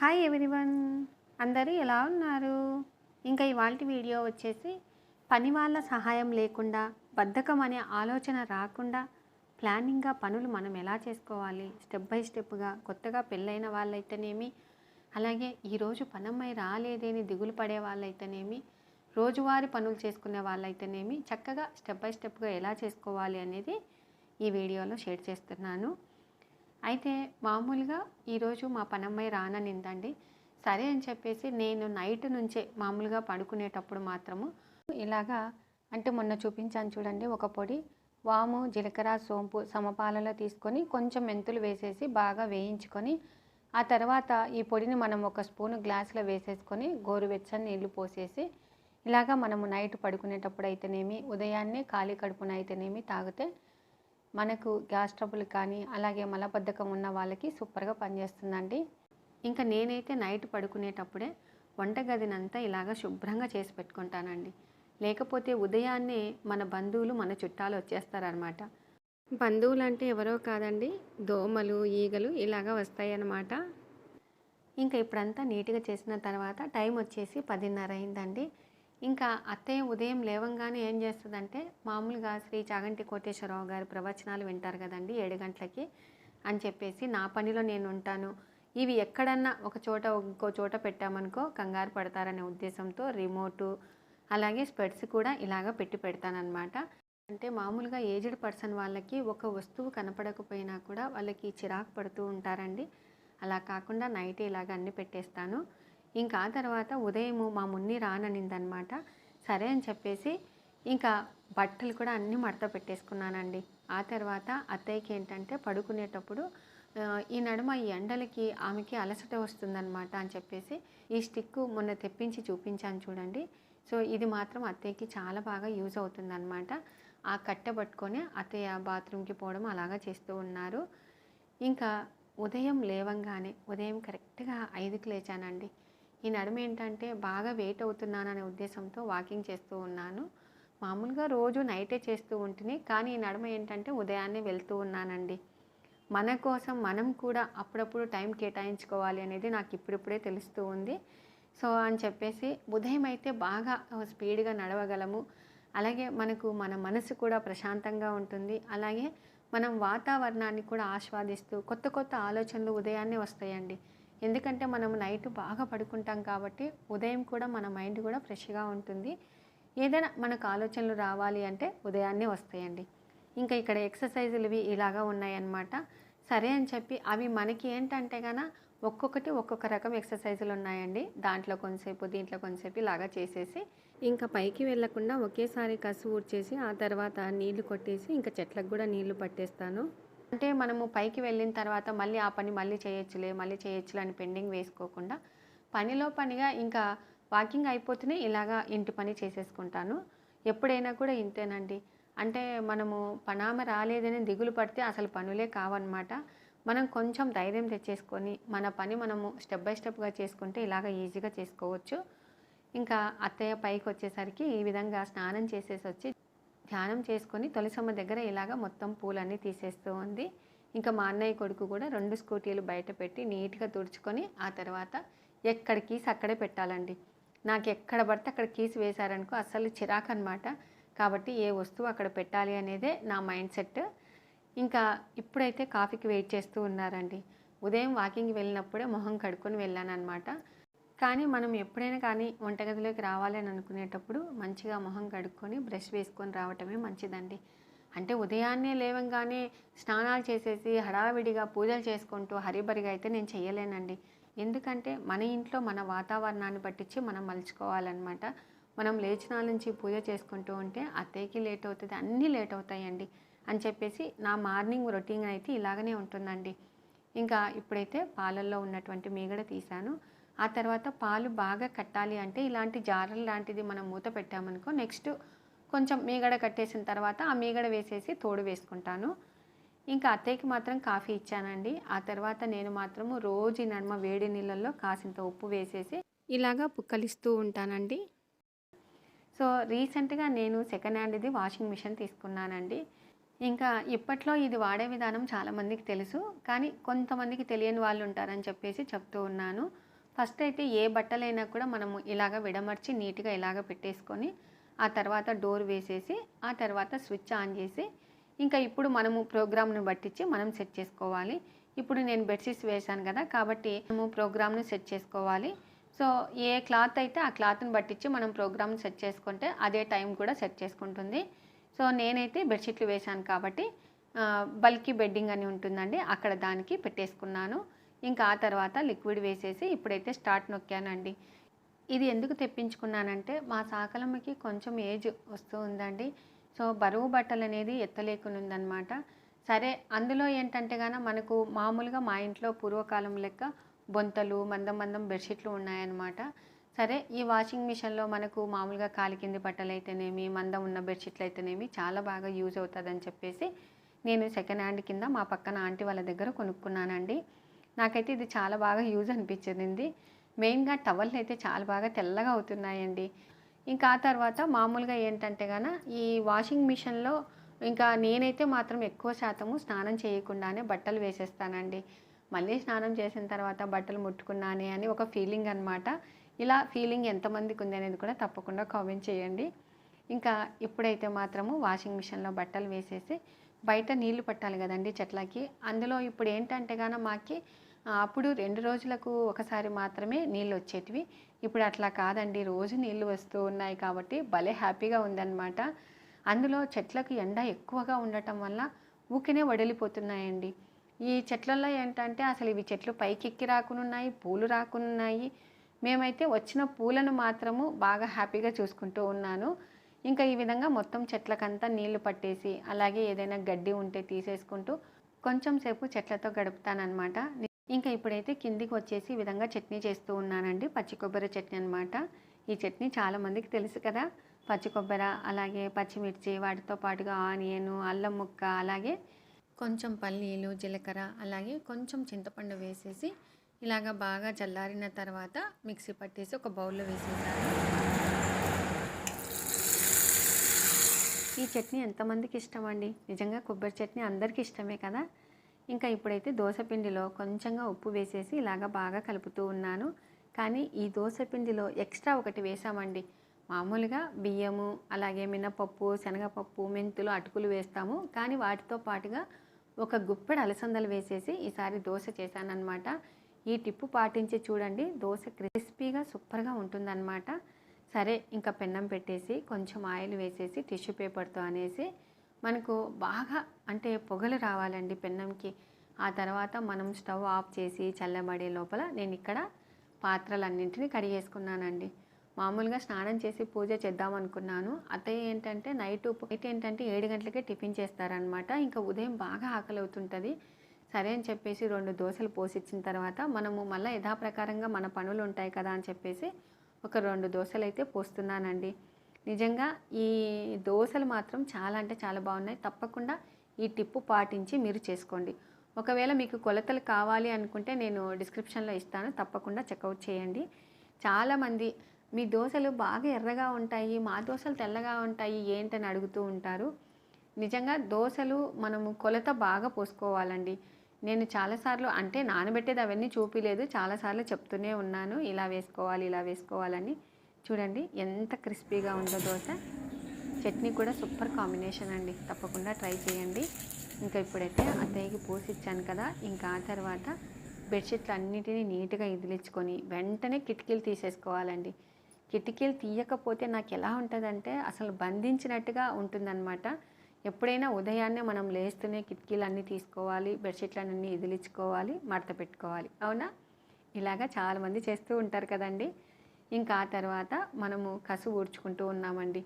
Hi everyone, అందరూ ఎలా ఉన్నారు? ఇంకా ఇవాల్టి వీడియో వచ్చేసి పని వాళ్ళ సహాయం లేకుండా, బద్ధకం అనే ఆలోచన రాకుండా ప్లానింగ్గా పనులు మనం ఎలా చేసుకోవాలి, స్టెప్ బై స్టెప్గా. కొత్తగా పెళ్ళైన వాళ్ళైతేనేమి, అలాగే ఈరోజు పనమ్మాయి రాలేదేని దిగులు పడే వాళ్ళైతేనేమి, రోజువారీ పనులు చేసుకునే వాళ్ళైతేనేమి, చక్కగా స్టెప్ బై స్టెప్గా ఎలా చేసుకోవాలి అనేది ఈ వీడియోలో షేర్ చేస్తున్నాను. అయితే మామూలుగా ఈరోజు మా పనమ్మాయి రాననిందండి. సరే అని చెప్పేసి నేను నైట్ నుంచే మామూలుగా పడుకునేటప్పుడు మాత్రము ఇలాగా, అంటే మొన్న చూపించాను చూడండి, ఒక పొడి వాము, జీలకర్ర, సోంపు సమపాలలో తీసుకొని కొంచెం మెంతులు వేసేసి బాగా వేయించుకొని, ఆ తర్వాత ఈ పొడిని మనం ఒక స్పూను గ్లాసులో వేసేసుకొని గోరువెచ్చని నీళ్లు పోసేసి ఇలాగా మనము నైట్ పడుకునేటప్పుడు అయితేనేమి, ఉదయాన్నే ఖాళీ కడుపున అయితేనేమి తాగితే మనకు గ్యాస్ ట్రబుల్ కానీ, అలాగే మలబద్ధకం ఉన్న వాళ్ళకి సూపర్గా పనిచేస్తుందండి. ఇంకా నేనైతే నైట్ పడుకునేటప్పుడే వంటగదినంతా ఇలాగ శుభ్రంగా చేసి పెట్టుకుంటానండి. లేకపోతే ఉదయాన్నే మన బంధువులు, మన చుట్టాలు వచ్చేస్తారనమాట. బంధువులు అంటే ఎవరో కాదండి, దోమలు, ఈగలు ఇలాగ వస్తాయన్నమాట. ఇంకా ఇప్పుడంతా నీట్గా చేసిన తర్వాత టైం వచ్చేసి 10:30 అయిందండి. ఇంకా అత్తయ్య ఉదయం లేవంగానే ఏం చేస్తుందంటే, మామూలుగా శ్రీ చాగంటి కోటేశ్వరరావు గారి ప్రవచనాలు వింటారు కదండి 7 గంటలకి అని చెప్పేసి, నా పనిలో నేను ఉంటాను, ఇవి ఎక్కడన్నా ఒక చోట ఇంకో చోట పెట్టామనుకో కంగారు పడతారనే ఉద్దేశంతో రిమోటు, అలాగే స్పెట్స్ కూడా ఇలాగ పెట్టి పెడతానన్నమాట. అంటే మామూలుగా ఏజ్డ్ పర్సన్ వాళ్ళకి ఒక వస్తువు కనపడకపోయినా కూడా వాళ్ళకి చిరాకు పడుతూ ఉంటారండి. అలా కాకుండా నైట్ ఇలాగ అన్నీ పెట్టేస్తాను. ఇంకా ఆ తర్వాత ఉదయము మా మున్ని రాననిందనమాట. సరే అని చెప్పేసి ఇంకా బట్టలు కూడా అన్నీ మడత పెట్టేసుకున్నానండి. ఆ తర్వాత అత్తయ్యకి ఏంటంటే పడుకునేటప్పుడు ఈ నడుమ ఈ ఎండలకి ఆమెకి అలసట వస్తుందన్నమాట అని చెప్పేసి ఈ స్టిక్ మొన్న తెప్పించి చూపించాను చూడండి. సో ఇది మాత్రం అత్తయ్యకి చాలా బాగా యూజ్ అవుతుందన్నమాట. ఆ కట్టె పట్టుకొని అత్తయ్య బాత్రూమ్కి పోవడం అలాగా చేస్తూ ఉన్నారు. ఇంకా ఉదయం లేవంగానే ఉదయం కరెక్ట్గా 5కి లేచానండి. ఈ నడుమ ఏంటంటే బాగా వెయిట్ అవుతున్నాననే ఉద్దేశంతో వాకింగ్ చేస్తూ ఉన్నాను. మామూలుగా రోజు నైటే చేస్తూ ఉంటుంది, కానీ ఈ నడుమ ఏంటంటే ఉదయాన్నే వెళ్తూ ఉన్నానండి. మన కోసం మనం కూడా అప్పుడప్పుడు టైం కేటాయించుకోవాలి అనేది నాకు ఇప్పుడిప్పుడే తెలుస్తూ ఉంది. సో అని చెప్పేసి ఉదయం అయితే బాగా స్పీడ్గా నడవగలము. అలాగే మనకు మన మనసు కూడా ప్రశాంతంగా ఉంటుంది. అలాగే మనం వాతావరణాన్ని కూడా ఆస్వాదిస్తూ కొత్త కొత్త ఆలోచనలు ఉదయాన్నే వస్తాయండి. ఎందుకంటే మనం నైట్ బాగా పడుకుంటాం కాబట్టి ఉదయం కూడా మన మైండ్ కూడా ఫ్రెష్గా ఉంటుంది. ఏదైనా మనకు ఆలోచనలు రావాలి అంటే ఉదయాన్నే వస్తాయండి. ఇంకా ఇక్కడ ఎక్సర్సైజులు ఇవి ఇలాగా ఉన్నాయన్నమాట. సరే అని చెప్పి అవి మనకి ఏంటంటే ఒక్కొక్కటి ఒక్కొక్క రకం ఎక్సర్సైజులు ఉన్నాయండి. దాంట్లో కొంతసేపు, దీంట్లో కొంతసేపు ఇలాగా చేసేసి ఇంకా పైకి వెళ్ళకుండా ఒకేసారి కసు ఊడ్చేసి ఆ తర్వాత నీళ్లు కొట్టేసి ఇంకా చెట్లకు కూడా నీళ్లు పట్టేస్తాను. అంటే మనము పైకి వెళ్ళిన తర్వాత మళ్ళీ ఆ పని మళ్ళీ చేయొచ్చులే అని పెండింగ్ వేసుకోకుండా పనిలో పనిగా ఇంకా వాకింగ్ అయిపోతూనే ఇలాగా ఇంటి పని చేసేసుకుంటాను. ఎప్పుడైనా కూడా ఇంతేనండి. అంటే మనము పనామె రాలేదని దిగులు పడితే అసలు పనులే కావన్నమాట. మనం కొంచెం ధైర్యం తెచ్చేసుకొని మన పని మనము స్టెప్ బై స్టెప్గా చేసుకుంటే ఇలాగ ఈజీగా చేసుకోవచ్చు. ఇంకా అత్తయ్య పైకి వచ్చేసరికి ఈ విధంగా స్నానం చేసేసి వచ్చి ధ్యానం చేసుకొని తులసమ్మ దగ్గర ఇలాగ మొత్తం పూలన్నీ తీసేస్తూ ఉంది. ఇంకా మా అన్నయ్య కొడుకు కూడా 2 స్కూటీలు బయట పెట్టి నీట్గా తుడుచుకొని ఆ తర్వాత ఎక్కడ కీస్ అక్కడే పెట్టాలండి. నాకు ఎక్కడ పడితే అక్కడ కీస్ వేశారనుకో అస్సలు చిరాకు అనమాట. కాబట్టి ఏ వస్తువు అక్కడ పెట్టాలి అనేదే నా మైండ్ సెట్. ఇంకా ఇప్పుడైతే కాఫీకి వెయిట్ చేస్తూ ఉన్నారండి. ఉదయం వాకింగ్కి వెళ్ళినప్పుడే మొహం కడుక్కొని వెళ్ళానమాట. కానీ మనం ఎప్పుడైనా కానీ వంటగదిలోకి రావాలని అనుకునేటప్పుడు మంచిగా మొహం కడుక్కొని బ్రష్ వేసుకొని రావటమే మంచిదండి. అంటే ఉదయాన్నే లేవంగానే స్నానాలు చేసేసి హడావిడిగా పూజలు చేసుకుంటూ హరిబరిగా అయితే నేను చేయలేనండి. ఎందుకంటే మన ఇంట్లో మన వాతావరణాన్ని పట్టించి మనం మలుచుకోవాలన్నమాట. మనం లేచిన నుంచి పూజ చేసుకుంటూ ఉంటే అత్తయ్యకి లేట్ అవుతుంది, అన్నీ లేట్ అవుతాయండి అని చెప్పేసి నా మార్నింగ్ రొటీన్ అయితే ఇలాగనే ఉంటుందండి. ఇంకా ఇప్పుడైతే పాలల్లో ఉన్నటువంటి మీగడ తీశాను. ఆ తర్వాత పాలు బాగా కట్టాలి అంటే ఇలాంటి జారలు లాంటిది మనం మూత పెట్టామనుకో నెక్స్ట్ కొంచెం మీగడ కట్టేసిన తర్వాత ఆ మీగడ వేసేసి తోడు వేసుకుంటాను. ఇంకా అత్తయ్యకి మాత్రం కాఫీ ఇచ్చానండి. ఆ తర్వాత నేను మాత్రము రోజు నడుమ వేడి నీళ్ళల్లో కాసింత ఉప్పు వేసేసి ఇలాగా పుక్కలిస్తూ ఉంటానండి. సో రీసెంట్గా నేను సెకండ్ హ్యాండ్ది వాషింగ్ మిషన్ తీసుకున్నానండి. ఇంకా ఇప్పట్లో ఇది వాడే విధానం చాలామందికి తెలుసు, కానీ కొంతమందికి తెలియని వాళ్ళు ఉంటారని చెప్పేసి చెప్తూ ఉన్నాను. ఫస్ట్ అయితే ఏ బట్టలైనా కూడా మనము ఇలాగ విడమర్చి నీట్గా ఇలాగ పెట్టేసుకొని ఆ తర్వాత డోర్ వేసేసి ఆ తర్వాత స్విచ్ ఆన్ చేసి ఇంకా ఇప్పుడు మనము ప్రోగ్రామ్ను బట్టించి మనం సెట్ చేసుకోవాలి. ఇప్పుడు నేను బెడ్షీట్స్ వేశాను కదా, కాబట్టి మనము ప్రోగ్రామ్ను సెట్ చేసుకోవాలి. సో ఏ క్లాత్ అయితే ఆ క్లాత్ని బట్టించి మనం ప్రోగ్రామ్ని సెట్ చేసుకుంటే అదే టైం కూడా సెట్ చేసుకుంటుంది. సో నేనైతే బెడ్షీట్లు వేశాను కాబట్టి బల్కీ బెడ్డింగ్ అని ఉంటుందండి, అక్కడ దానికి పెట్టేసుకున్నాను. ఇంకా ఆ తర్వాత లిక్విడ్ వేసేసి ఇప్పుడైతే స్టార్ట్ నొక్కానండి. ఇది ఎందుకు తెప్పించుకున్నానంటే మా సాకలమ్మకి కొంచెం ఏజ్ వస్తూ ఉందండి. సో బరువు బట్టలు అనేది ఎత్తలేకునుందనమాట. సరే అందులో ఏంటంటే మనకు మామూలుగా మా ఇంట్లో పూర్వకాలం లెక్క బొంతలు మందం మందం బెడ్షీట్లు ఉన్నాయన్నమాట. సరే ఈ వాషింగ్ మిషన్లో మనకు మామూలుగా కాలి కింది బట్టలు అయితేనేమి మందం ఉన్న బెడ్షీట్లు అయితేనేమి చాలా బాగా యూజ్ అవుతుందని చెప్పేసి నేను సెకండ్ హ్యాండ్ కింద మా పక్కన ఆంటీ వాళ్ళ దగ్గర కొనుక్కున్నానండి. నాకైతే ఇది చాలా బాగా యూజ్ అనిపించింది. మెయిన్గా టవల్ అయితే చాలా బాగా తెల్లగా అవుతున్నాయండి. ఇంకా ఆ తర్వాత మామూలుగా ఏంటంటే ఈ వాషింగ్ మిషన్లో ఇంకా నేనైతే మాత్రం ఎక్కువ శాతము స్నానం చేయకుండానే బట్టలు వేసేస్తానండి. మళ్ళీ స్నానం చేసిన తర్వాత బట్టలు ముట్టుకున్నానే అని ఒక ఫీలింగ్ అనమాట. ఇలా ఫీలింగ్ ఎంతమందికి ఉంది అనేది కూడా తప్పకుండా కామెంట్ చేయండి. ఇంకా ఇప్పుడైతే మాత్రము వాషింగ్ మిషన్లో బట్టలు వేసేసి బయట నీళ్లు పట్టాలి కదండి చెట్లకి. అందులో ఇప్పుడు ఏంటంటే మాకి అప్పుడు 2 రోజులకు ఒకసారి మాత్రమే నీళ్ళు వచ్చేటివి. ఇప్పుడు అట్లా కాదండి, రోజు నీళ్ళు వస్తూ ఉన్నాయి కాబట్టి భలే హ్యాపీగా ఉందన్నమాట. అందులో చెట్లకు ఎండ ఎక్కువగా ఉండటం వల్ల ఊకినే వడిలిపోతున్నాయండి. ఈ చెట్లలో ఏంటంటే అసలు ఇవి చెట్లు పైకెక్కి రాకునున్నాయి, పూలు రాకునున్నాయి. మేమైతే వచ్చిన పూలను మాత్రము బాగా హ్యాపీగా చూసుకుంటూ ఉన్నాను. ఇంకా ఈ విధంగా మొత్తం చెట్లకంతా నీళ్లు పట్టేసి అలాగే ఏదైనా గడ్డి ఉంటే తీసేసుకుంటూ కొంచెం సేపు చెట్లతో గడుపుతానమాట. ఇంకా ఇప్పుడైతే కిందికి వచ్చేసి ఈ విధంగా చట్నీ చేస్తూ ఉన్నానండి. పచ్చి కొబ్బరి చట్నీ అనమాట. ఈ చట్నీ చాలామందికి తెలుసు కదా. పచ్చి కొబ్బరి అలాగే పచ్చిమిర్చి వాటితో పాటుగా ఆనియన్ అల్లం ముక్క అలాగే కొంచెం పల్లీలు జీలకర్ర అలాగే కొంచెం చింతపండు వేసేసి ఇలాగ బాగా చల్లారిన తర్వాత మిక్సీ పట్టేసి ఒక బౌల్లో వేసేసాను. ఈ చట్నీ ఎంతమందికి ఇష్టం అండి. నిజంగా కొబ్బరి చట్నీ అందరికీ ఇష్టమే కదా. ఇంకా ఇప్పుడైతే దోసపిండిలో కొంచెంగా ఉప్పు వేసేసి ఇలాగ బాగా కలుపుతూ ఉన్నాను. కానీ ఈ దోసపిండిలో ఎక్స్ట్రా ఒకటి వేసామండి. మామూలుగా బియ్యము అలాగే మినపప్పు శనగపప్పు మెంతులు అటుకులు వేస్తాము, కానీ వాటితో పాటుగా ఒక గుప్పెడు అలసందలు వేసేసి ఈసారి దోశ చేశానన్నమాట. ఈ టిప్పు పాటించి చూడండి, దోశ క్రిస్పీగా సూపర్గా ఉంటుందన్నమాట. సరే ఇంకా పెన్నం పెట్టేసి కొంచెం ఆయిల్ వేసేసి టిష్యూ పేపర్తో అనేసి మనకు బాగా అంటే పొగలు రావాలండి పెన్నంకి. ఆ తర్వాత మనం స్టవ్ ఆఫ్ చేసి చల్లబడే లోపల నేను ఇక్కడ పాత్రలన్నింటినీ కడిగేసుకున్నానండి. మామూలుగా స్నానం చేసి పూజ చేద్దాం అనుకున్నాను. అత్తయ్య ఏంటంటే నైట్ 7 గంటలకే టిఫిన్ చేస్తారనమాట. ఇంకా ఉదయం బాగా ఆకలి అవుతుంటుంది. సరే అని చెప్పేసి 2 దోశలు పోసిచ్చిన తర్వాత మనము మళ్ళీ యథాప్రకారంగా మన పనులు ఉంటాయి కదా అని చెప్పేసి ఒక 2 దోశలు అయితే పోస్తున్నానండి. నిజంగా ఈ దోశలు మాత్రం చాలా అంటే చాలా బాగున్నాయి. తప్పకుండా ఈ టిప్పు పాటించి మీరు చేసుకోండి. ఒకవేళ మీకు కొలతలు కావాలి అనుకుంటే నేను డిస్క్రిప్షన్లో ఇస్తాను, తప్పకుండా చెక్అవుట్ చేయండి. చాలామంది మీ దోశలు బాగా ఎర్రగా ఉంటాయి, మా దోశలు తెల్లగా ఉంటాయి ఏంటని అడుగుతూ ఉంటారు. నిజంగా దోశలు మనము కొలత బాగా పోసుకోవాలండి. నేను చాలాసార్లు అంటే నానబెట్టేది అవన్నీ చూపిలేదు, చాలాసార్లు చెప్తూనే ఉన్నాను ఇలా వేసుకోవాలి ఇలా వేసుకోవాలని. చూడండి ఎంత క్రిస్పీగా ఉందో దోశ. చట్నీ కూడా సూపర్ కాంబినేషన్ అండి, తప్పకుండా ట్రై చేయండి. ఇంకా ఇప్పుడైతే అత్తయ్యకి పోసిచ్చాను కదా, ఇంకా ఆ తర్వాత బెడ్షీట్లు అన్నిటినీ నీట్గా ఇదిలించుకొని వెంటనే కిటికీలు తీసేసుకోవాలండి. కిటికీలు తీయకపోతే నాకు ఎలా ఉంటుందంటే అసలు బంధించినట్టుగా ఉంటుందన్నమాట. ఎప్పుడైనా ఉదయాన్నే మనం లేస్తూనే కిటికీలు అన్నీ తీసుకోవాలి, బెడ్షీట్లన్నీ ఇదిలించుకోవాలి, మడత పెట్టుకోవాలి, అవునా? ఇలాగా చాలామంది చేస్తూ ఉంటారు కదండి. ఇంకా ఆ తర్వాత మనము కసు ఊడ్చుకుంటూ ఉన్నామండి.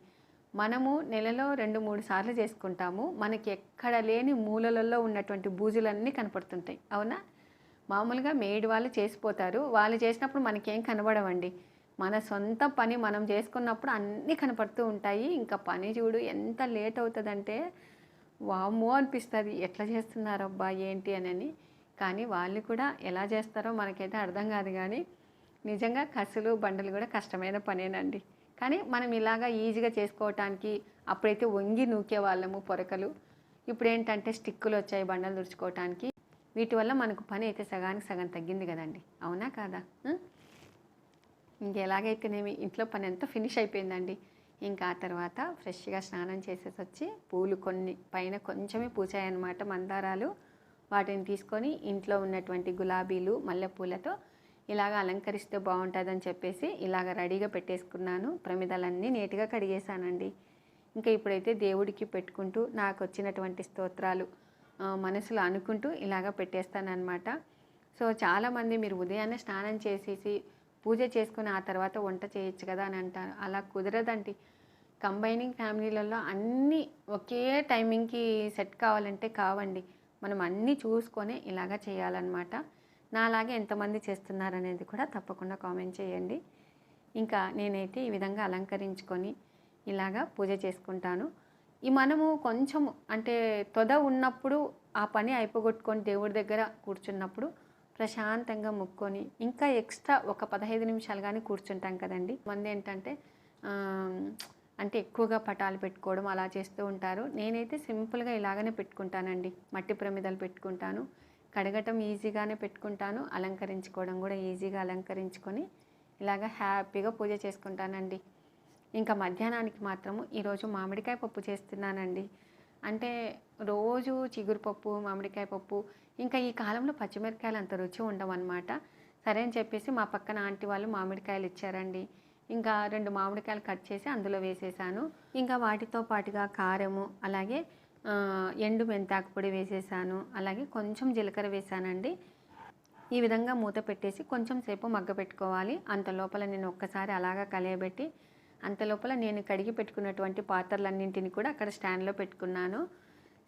మనము నెలలో 2-3 సార్లు చేసుకుంటాము. మనకి ఎక్కడ లేని మూలలలో ఉన్నటువంటి బూజులన్నీ కనపడుతుంటాయి, అవునా? మామూలుగా మేడ్ వాళ్ళు చేసిపోతారు, వాళ్ళు చేసినప్పుడు మనకేం కనబడవండి. మన సొంత పని మనం చేసుకున్నప్పుడు అన్నీ కనపడుతూ ఉంటాయి. ఇంకా పని చూడు ఎంత లేట్ అవుతుందంటే వామ్మో అనిపిస్తుంది, ఎట్లా చేస్తున్నారబ్బా ఏంటి అని. కానీ వాళ్ళు కూడా ఎలా చేస్తారో మనకైతే అర్థం కాదు. కానీ నిజంగా కసులు బండలు కూడా కష్టమైన పనేనండి. కానీ మనం ఇలాగా ఈజీగా చేసుకోవటానికి అప్పుడైతే వంగి నూకే వాళ్ళము పొరకలు. ఇప్పుడు ఏంటంటే స్టిక్కులు వచ్చాయి బండలు తుడుచుకోవటానికి. వీటి వల్ల మనకు పని అయితే సగానికి సగం తగ్గింది కదండి, అవునా కాదా? ఇంకెలాగైతేనేమి ఇంట్లో పని అంతా ఫినిష్ అయిపోయిందండి. ఇంకా ఆ తర్వాత ఫ్రెష్‌గా స్నానం చేసేసొచ్చి పూలు కొన్ని పైన కొంచెమే పూసాయన్నమాట మందారాలు. వాటిని తీసుకొని ఇంట్లో ఉన్నటువంటి గులాబీలు, మల్లెపూలతో ఇలాగ అలంకరిస్తే బావుంటుందని చెప్పేసి ఇలాగ రెడీగా పెట్టేసుకున్నాను. ప్రమిదలన్నీ నీట్‌గా కడిగేశానండి. ఇంకా ఇప్పుడైతే దేవుడికి పెట్టుకుంటూ నాకొచ్చినటువంటి స్తోత్రాలు మనసులో అనుకుంటూ ఇలాగ పెట్టేస్తానన్నమాట. సో చాలామంది మీరు ఉదయాన్నే స్నానం చేసేసి పూజ చేసుకుని ఆ తర్వాత వంట చేయొచ్చు కదా అని అంటారు. అలా కుదరదండి. కంబైనింగ్ ఫ్యామిలీలలో అన్నీ ఒకే టైమింగ్‌కి సెట్ కావాలంటే కావండి. మనం అన్నీ చూసుకొని ఇలాగ చేయాలన్నమాట. నాలాగే ఎంతమంది చేస్తున్నారనేది కూడా తప్పకుండా కామెంట్ చేయండి. ఇంకా నేనైతే ఈ విధంగా అలంకరించుకొని ఇలాగా పూజ చేసుకుంటాను. ఈ మనము కొంచెం అంటే ఉన్నప్పుడు ఆ పని అయిపోగొట్టుకొని దేవుడి దగ్గర కూర్చున్నప్పుడు ప్రశాంతంగా ముక్కొని ఇంకా ఎక్స్ట్రా ఒక 15 నిమిషాలు కానీ కూర్చుంటాం కదండి. మంది ఏంటంటే అంటే ఎక్కువగా పటాలు పెట్టుకోవడం అలా చేస్తూ ఉంటారు. నేనైతే సింపుల్గా ఇలాగనే పెట్టుకుంటానండి. మట్టి ప్రమిదలు పెట్టుకుంటాను. కడగటం ఈజీగానే పెట్టుకుంటాను. అలంకరించుకోవడం కూడా ఈజీగా అలంకరించుకొని ఇలాగ హ్యాపీగా పూజ చేసుకుంటానండి. ఇంకా మధ్యాహ్నానికి మాత్రము ఈరోజు మామిడికాయ పప్పు చేస్తున్నానండి. అంటే రోజు చిగురు పప్పు, మామిడికాయ పప్పు, ఇంకా ఈ కాలంలో పచ్చిమిరపకాయలు అంత రుచి ఉండవన్నమాట. సరే అని చెప్పేసి మా పక్కన ఆంటీ వాళ్ళు మామిడికాయలు ఇచ్చారండి. ఇంకా 2 మామిడికాయలు కట్ చేసి అందులో వేసేసాను. ఇంకా వాటితో పాటుగా కారము, అలాగే ఎండు మెంతాకు పొడి వేసేసాను. అలాగే కొంచెం జీలకర్ర వేసానండి. ఈ విధంగా మూత పెట్టేసి కొంచెం సేపు మగ్గపెట్టుకోవాలి. అంత లోపల నేను ఒక్కసారి అలాగా కలియబెట్టి అంతలోపల నేను కడిగి పెట్టుకున్నటువంటి పాత్రలన్నింటినీ కూడా అక్కడ స్టాండ్లో పెట్టుకున్నాను.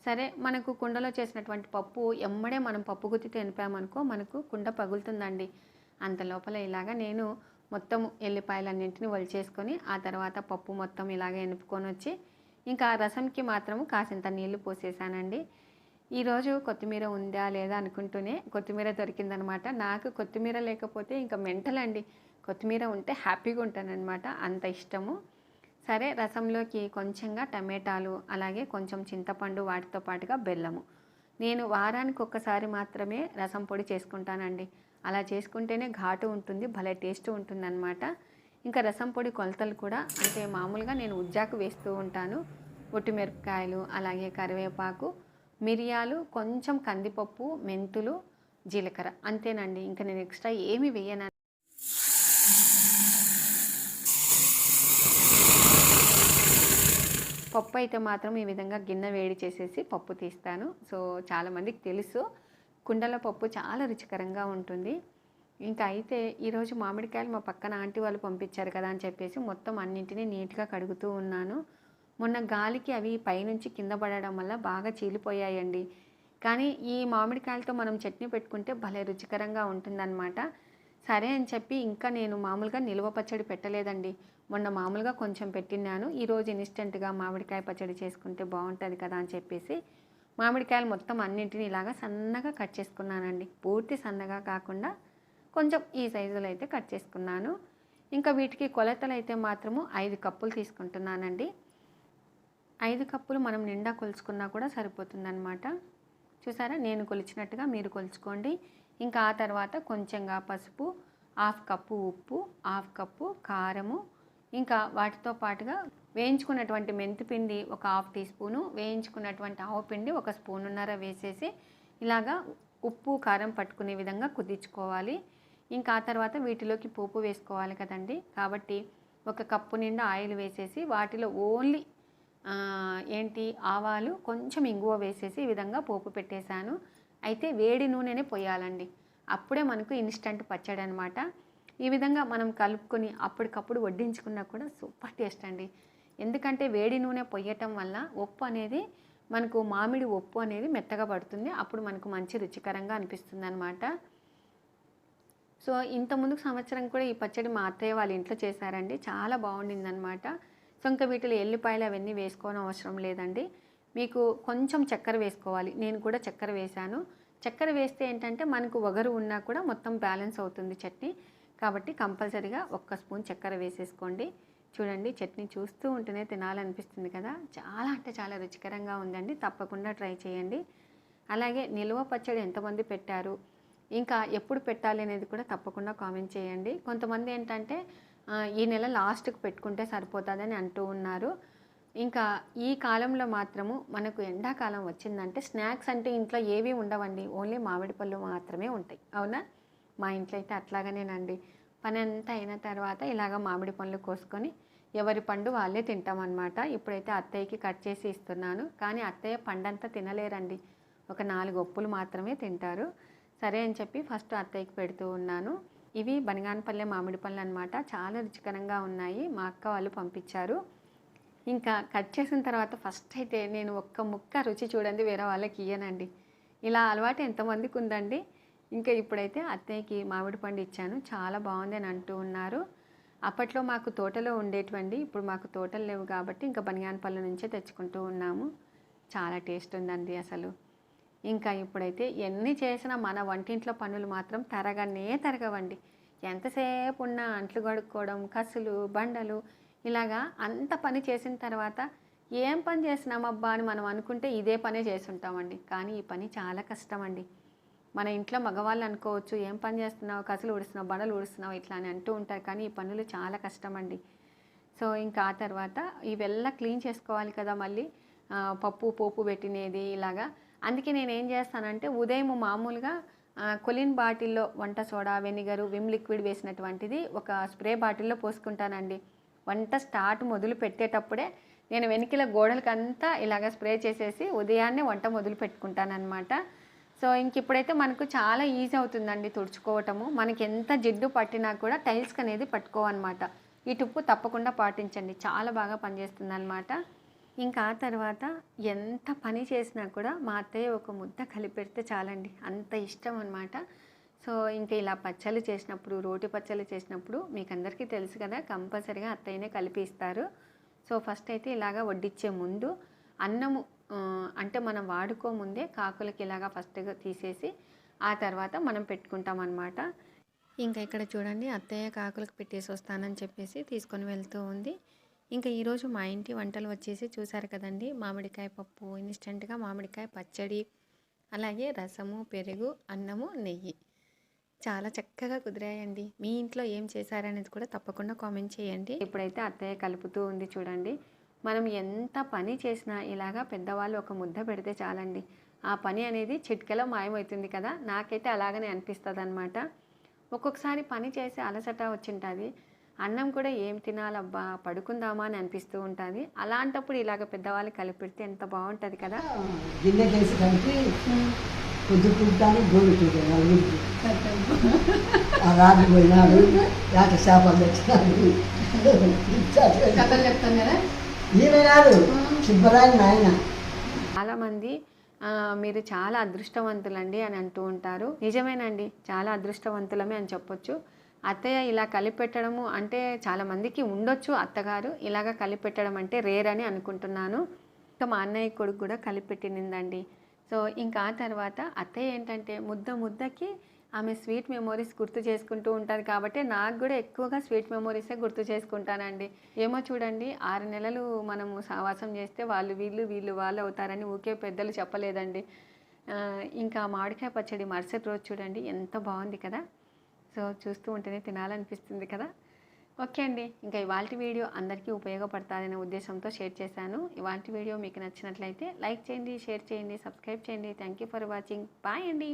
సరే మనకు కుండలో చేసినటువంటి పప్పు ఎమ్మడే మనం పప్పు గుత్తి తెనిపామనుకో మనకు కుండ పగులుతుందండి. అంతలోపల ఇలాగా నేను మొత్తం ఎల్లిపాయలన్నింటినీ వలిచేసుకొని ఆ తర్వాత పప్పు మొత్తం ఇలాగ ఎనుపుకొని వచ్చి ఇంకా రసంకి మాత్రము కాసింత నీళ్లు పోసేసానండి. ఈరోజు కొత్తిమీర ఉందా లేదా అనుకుంటూనే కొత్తిమీర దొరికిందనమాట. నాకు కొత్తిమీర లేకపోతే ఇంకా మెంటలండి. కొత్తిమీర ఉంటే హ్యాపీగా ఉంటానన్నమాట, అంత ఇష్టము. సరే రసంలోకి కొంచెంగా టమాటాలు, అలాగే కొంచెం చింతపండు, వాటితో పాటుగా బెల్లము. నేను వారానికి ఒక్కసారి మాత్రమే రసం పొడి చేసుకుంటానండి. అలా చేసుకుంటేనే ఘాటు ఉంటుంది, భలే టేస్ట్ ఉంటుందన్నమాట. ఇంకా రసం పొడి కొలతలు కూడా అంటే మామూలుగా నేను ఉజ్జాకు వేస్తూ ఉంటాను. ఒట్టిమిరపకాయలు, అలాగే కరివేపాకు, మిరియాలు, కొంచెం కందిపప్పు, మెంతులు, జీలకర్ర అంతేనండి. ఇంకా నేను ఎక్స్ట్రా ఏమి వేయను. పప్పు అయితే మాత్రం ఈ విధంగా గిన్నె వేడి చేసేసి పప్పు తీస్తాను. సో చాలామందికి తెలుసు కుండల పప్పు చాలా రుచికరంగా ఉంటుంది. ఇంకా అయితే ఈరోజు మామిడికాయలు మా పక్కన ఆంటీ వాళ్ళు పంపించారు కదా అని చెప్పేసి మొత్తం అన్నింటినీ నీట్గా కడుగుతూ ఉన్నాను. మొన్న గాలికి అవి పైనుంచి కింద పడడం వల్ల బాగా చీలిపోయాయండి. కానీ ఈ మామిడికాయలతో మనం చట్నీ పెట్టుకుంటే భలే రుచికరంగా ఉంటుందన్నమాట. సరే అని చెప్పి ఇంకా నేను మామూలుగా నిల్వ పచ్చడి పెట్టలేదండి. మొన్న మామూలుగా కొంచెం పెట్టినాను. ఈరోజు ఇన్స్టెంట్గా మామిడికాయ పచ్చడి చేసుకుంటే బాగుంటుంది కదా అని చెప్పేసి మామిడికాయలు మొత్తం అన్నింటినీ ఇలాగా సన్నగా కట్ చేసుకున్నానండి. పూర్తి సన్నగా కాకుండా కొంచెం ఈ సైజులో అయితే కట్ చేసుకున్నాను. ఇంకా వీటికి కొలతలు అయితే మాత్రము 5 కప్పులు తీసుకుంటున్నానండి. 5 కప్పులు మనం నిండా కొలుచుకున్నా కూడా సరిపోతుందన్నమాట. చూసారా, నేను కొలిచినట్టుగా మీరు కొలుచుకోండి. ఇంకా ఆ తర్వాత కొంచెంగా పసుపు, 1/2 కప్పు ఉప్పు, 1/2 కప్పు కారము, ఇంకా వాటితో పాటుగా వేయించుకున్నటువంటి మెంతిపిండి ఒక 1/2 టీ స్పూను, వేయించుకున్నటువంటి ఆవపిండి 1 స్పూనున్నర వేసేసి ఇలాగా ఉప్పు కారం పట్టుకునే విధంగా కుదించుకోవాలి. ఇంకా ఆ తర్వాత వీటిలోకి పోపు వేసుకోవాలి కదండి. కాబట్టి 1 కప్పు నిండా ఆయిల్ వేసేసి వాటిలో ఓన్లీ ఆవాలు, కొంచెం ఇంగువ వేసేసి ఈ విధంగా పోపు పెట్టేశాను. అయితే వేడి నూనెనే పోయాలండి. అప్పుడే మనకు ఇన్స్టంట్ పచ్చడి అనమాట. ఈ విధంగా మనం కలుపుకొని అప్పటికప్పుడు వడ్డించుకున్నా కూడా సూపర్ టేస్ట్ అండి. ఎందుకంటే వేడి నూనె పొయ్యటం వల్ల ఉప్పు అనేది మనకు మామిడి ఉప్పు అనేది మెత్తగా పడుతుంది. అప్పుడు మనకు మంచి రుచికరంగా అనిపిస్తుంది అనమాట. సో ఇంతకుముందుకు సంవత్సరం కూడా ఈ పచ్చడి మా అత్తయ్య వాళ్ళ ఇంట్లో చేశారండి. చాలా బాగుండిందనమాట. సో ఇంకా వీటిలో ఎల్లిపాయలు అవన్నీ వేసుకోవడం అవసరం లేదండి. మీకు కొంచెం చక్కెర వేసుకోవాలి. నేను కూడా చక్కెర వేశాను. చక్కెర వేస్తే ఏంటంటే మనకు వగరు ఉన్నా కూడా మొత్తం బ్యాలెన్స్ అవుతుంది చట్నీ. కాబట్టి కంపల్సరీగా 1 స్పూన్ చక్కెర వేసేసుకోండి. చూడండి, చట్నీ చూస్తూ ఉంటేనే తినాలనిపిస్తుంది కదా. చాలా అంటే చాలా రుచికరంగా ఉందండి. తప్పకుండా ట్రై చేయండి. అలాగే నిల్వ పచ్చడి ఎంతమంది పెట్టారు, ఇంకా ఎప్పుడు పెట్టాలి అనేది కూడా తప్పకుండా కామెంట్ చేయండి. కొంతమంది ఏంటంటే ఈ నెల లాస్ట్‌కి పెట్టుకుంటే సరిపోతుందని అంటూ ఉన్నారు. ఇంకా ఈ కాలంలో మాత్రము మనకు ఎండాకాలం వచ్చిందంటే స్నాక్స్ అంటే ఇంట్లో ఏవి ఉండవండి. ఓన్లీ మామిడి పళ్ళు మాత్రమే ఉంటాయి. అవునా? మా ఇంట్లో అయితే అట్లాగనేనండి. పని అంతా అయిన తర్వాత ఇలాగ మామిడి పండ్లు కోసుకొని ఎవరి పండు వాళ్ళే తింటామన్నమాట. ఇప్పుడైతే అత్తయ్యకి కట్ చేసి ఇస్తున్నాను. కానీ అత్తయ్య పండంతా తినలేరండి. ఒక 4 ఒప్పులు మాత్రమే తింటారు. సరే అని చెప్పి ఫస్ట్ అత్తయ్యకి పెడుతూ ఉన్నాను. ఇవి బనగానపల్లె మామిడి పళ్ళు అనమాట. చాలా రుచికరంగా ఉన్నాయి. మా అక్క వాళ్ళు పంపించారు. ఇంకా కట్ చేసిన తర్వాత ఫస్ట్ అయితే నేను ఒక్క ముక్క రుచి చూడండి వేరే వాళ్ళకి ఇయ్యనండి. ఇలా అలవాటు ఎంతమందికి ఉందండి. ఇంకా ఇప్పుడైతే అత్తయ్యకి మామిడి పండు ఇచ్చాను. చాలా బాగుంది అని అంటూ ఉన్నారు. అప్పట్లో మాకు తోటలో ఉండేటివండి. ఇప్పుడు మాకు తోటలు లేవు కాబట్టి ఇంకా బనగానపల్లి నుంచే తెచ్చుకుంటూ ఉన్నాము. చాలా టేస్ట్ ఉందండి అసలు. ఇంకా ఇప్పుడైతే ఎన్ని చేసినా మన వంటింట్లో పనులు మాత్రం తరగవండి. ఎంతసేపు ఉన్నా అంట్లు కడుక్కోవడం, కసులు, బండలు ఇలాగా అంత పని చేసిన తర్వాత ఏం పని చేసినామబ్బా అని మనం అనుకుంటే ఇదే పనే చేసుంటామండి. కానీ ఈ పని చాలా కష్టం అండి. మన ఇంట్లో మగవాళ్ళు అనుకోవచ్చు, ఏం పని చేస్తున్నావు, కసులు ఊడుస్తున్నావు, బండలు ఊడుస్తున్నావు ఇట్లా అని అంటూ ఉంటారు. కానీ ఈ పనులు చాలా కష్టం అండి. సో ఇంకా ఆ తర్వాత ఇవెల్లా క్లీన్ చేసుకోవాలి కదా మళ్ళీ. పప్పు పోపు పెట్టినది ఇలాగా. అందుకే నేను ఏం చేస్తానంటే ఉదయం మామూలుగా కొలిన్ బాటిల్లో వంట సోడా, వెనిగరు, విమ్ లిక్విడ్ వేసినటువంటిది ఒక స్ప్రే బాటిల్లో పోసుకుంటానండి. వంట స్టార్ట్ మొదలు పెట్టేటప్పుడే నేను వెనికిల గోడలకంతా ఇలాగ స్ప్రే చేసేసి ఉదయాన్నే వంట మొదలు పెట్టుకుంటానన్నమాట. సో ఇంక ఇప్పుడైతే మనకు చాలా ఈజీ అవుతుందండి తుడుచుకోవటము. మనకి ఎంత జిడ్డు పట్టినా కూడా టైల్స్కి అనేది పట్టుకోవన్నమాట. ఈ టిప్పు తప్పకుండా పాటించండి. చాలా బాగా పనిచేస్తుంది అనమాట. ఇంకా ఆ తర్వాత ఎంత పని చేసినా కూడా మా అత్తయ్య ఒక ముద్ద కలిపెడితే చాలండి. అంత ఇష్టం అనమాట. సో ఇంకా ఇలా పచ్చళ్ళు చేసినప్పుడు, రోటి పచ్చళ్ళు చేసినప్పుడు మీకు అందరికీ తెలుసు కదా, కంపల్సరీగా అత్తయ్యనే కలిపి ఇస్తారు. సో ఫస్ట్ అయితే ఇలాగా వడ్డించే ముందు అన్నము అంటే మనం వాడుకోముందే కాకులకి ఇలాగా ఫస్ట్గా తీసేసి ఆ తర్వాత మనం పెట్టుకుంటాం అన్నమాట. ఇంకా ఇక్కడ చూడండి అత్తయ్య కాకులకు పెట్టేసి వస్తానని చెప్పేసి తీసుకొని వెళ్తూ ఉంది. ఇంకా ఈరోజు మా ఇంటి వంటలు వచ్చేసి చూసారు కదండి. మామిడికాయ పప్పు, ఇన్స్టెంట్గా మామిడికాయ పచ్చడి, అలాగే రసము, పెరుగు, అన్నము, నెయ్యి చాలా చక్కగా కుదిరాయండి. మీ ఇంట్లో ఏం చేశారనేది కూడా తప్పకుండా కామెంట్ చేయండి. ఇప్పుడైతే అత్తయ్య కలుపుతూ ఉంది చూడండి. మనం ఎంత పని చేసినా ఇలాగా పెద్దవాళ్ళు ఒక ముద్ద పెడితే చాలండి. ఆ పని అనేది చిటికెలో మాయమవుతుంది కదా. నాకైతే అలాగనే అనిపిస్తుంది అనమాట. ఒక్కొక్కసారి పని చేసి అలసట వచ్చింటుంది. అన్నం కూడా ఏం తినాలబ్బా పడుకుందామా అని అనిపిస్తూ ఉంటుంది. అలాంటప్పుడు ఇలాగ పెద్దవాళ్ళు కలిపెడితే ఎంత బాగుంటుంది కదా. గిన్నె చేసి కలిపి పొద్దుకుంటాను గోరుకుంటాను రాజు పోయినాడు యాట చేపలు తెచ్చినాడు కథలు చెప్తాను కదా. ఈమె కాదు సుబ్బరాయన ఆయన. చాలామంది మీరు చాలా అదృష్టవంతులండి అని అంటూ ఉంటారు. నిజమేనండి, చాలా అదృష్టవంతులమే అని చెప్పొచ్చు. అత్తయ్య ఇలా కలిపెట్టడము అంటే చాలామందికి ఉండొచ్చు. అత్తగారు ఇలాగ కలిపెట్టడం అంటే రేర్ అని అనుకుంటున్నాను. ఇంకా మా అన్నయ్య కొడుకు కూడా కలిపెట్టిందండి. సో ఇంకా ఆ తర్వాత అత్తయ్య ఏంటంటే ముద్దకి ఆమె స్వీట్ మెమోరీస్ గుర్తు చేసుకుంటూ ఉంటారు. కాబట్టి నాకు కూడా ఎక్కువగా స్వీట్ మెమోరీసే గుర్తు చేసుకుంటానండి. ఏమో చూడండి 6 నెలలు మనము సహవాసం చేస్తే వాళ్ళు వీళ్ళు వాళ్ళు అవుతారని ఊకే పెద్దలు చెప్పలేదండి. ఇంకా మామిడికాయ పచ్చడి మరుసటి రోజు చూడండి ఎంత బాగుంది కదా. సో చూస్తూ ఉంటేనే తినాలనిపిస్తుంది కదా. ఓకే అండి, ఇంకా ఇవాల్టి వీడియో అందరికీ ఉపయోగపడతాదనే ఉద్దేశంతో షేర్ చేశాను. ఇవాల్టి వీడియో మీకు నచ్చినట్లయితే లైక్ చేయండి, షేర్ చేయండి, సబ్స్క్రైబ్ చేయండి. Thank you for watching. Bye అండి.